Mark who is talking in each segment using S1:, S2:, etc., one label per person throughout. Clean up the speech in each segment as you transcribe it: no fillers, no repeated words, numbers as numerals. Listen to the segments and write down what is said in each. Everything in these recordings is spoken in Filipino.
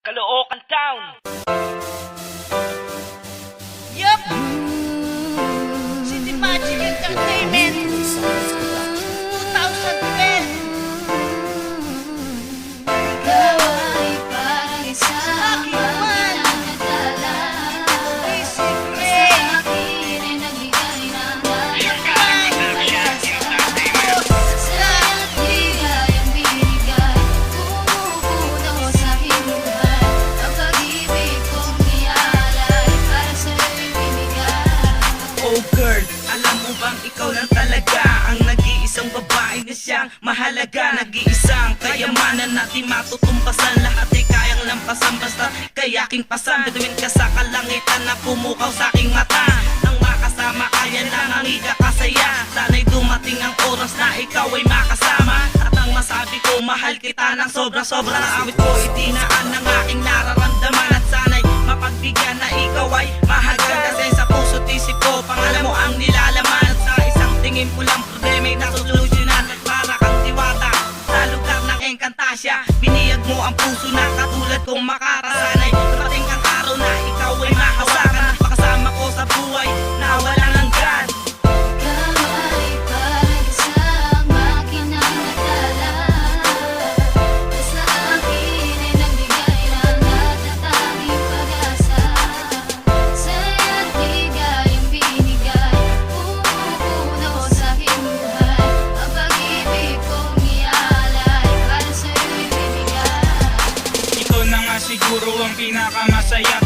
S1: Caloocan Town.
S2: Yup! City Magic Entertainment 2012.
S3: Ikaw ay parang isang pinakadala.
S2: Basic
S3: Sa
S2: Ray.
S3: akin ay nagbigay ng matatag sa at ligayang binigay. Pumupuno sa aking buhay ang pag-ibig kong nialay para sa'yo'y binigay.
S4: Oh girl, alam mo bang ikaw lang talaga ang nag-iisang babae na siyang mahalaga. Nag-iisang kayamanan natin matutumpasan. Lahat ay kayang lampasan basta kayaking pasan. Bituin ka sa kalangitan na pumukaw sa aking mata. Nang makasama ka yan lang ang ikakasaya. Sana'y dumating ang oras na ikaw ay makasama. At ang masabi ko, mahal kita ng sobra-sobra. Ang awit ko itinaan ng aking nararamdaman. At sana'y mapagbigyan na ikaw ay mahagad. Kasi sa puso't isip ko, pangalan mo ang nilalaman. At sa isang tingin mo lang problema'y nasosolusyonan. Para kang diwata sa lugar ng Encantasia. Biniyag mo ang puso na katulad kong makakasanay. Dumating ang araw na ikaw ay mahawakan. At makasama ko sa buhay na walang hanggan.
S3: Ikaw ay parang isang makinang nadala. Sa akin ay nagbigay ng natatanging pag-asa. Saya't ligayang binigay. Pumupuno sa aking buhay ang pag-ibig kong ialay para sa'yo'y binigay.
S5: Ikaw na nga siguro ang pinakamasaya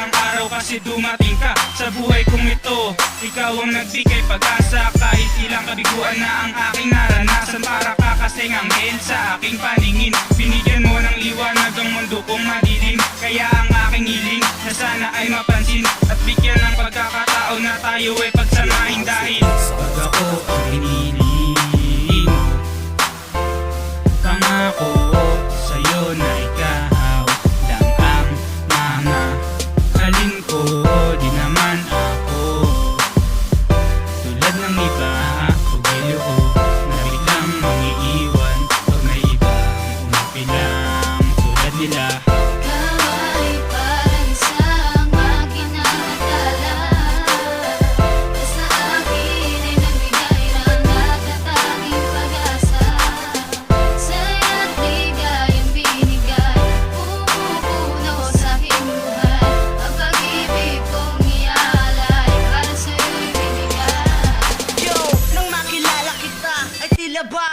S5: ang araw kasi dumating ka sa buhay kong ito. Ikaw ang nagbigay pag-asa kahit ilang kabiguan na ang aking naranasan. Para ka kasing anghel sa aking paningin. Binigyan mo ng liwanag ang mundo kong madilim. Kaya ang aking hiling na sana ay mapansin at bigyan ng pagkakataon na tayo ay pagsamahin. Dahil pag ako ang hiniling, pangako sa'yo na ikaw lang ang mamahalin ko. Di naman ako tulad ng iba, pagilo ko na biglang mangiiwan pag may ibang umapilang tulad nila.
S3: Ikaw ay parang isang makinang nadala. Sa akin ay nagbigay ng natatanging pag-asa. Saya't ligayang binigay. Pumupuno sa aking buhay ang pag-ibig kong ialay para sa'yo'y binigay.
S2: Yo, nang makilala kita ay tila ba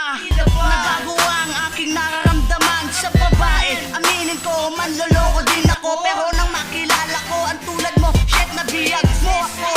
S2: nagago ang aking nararamdaman sa babae. Aminin ko, manloloko din ako. Pero nang makilala ko ang tulad mo, shit, nabiyag mo ako.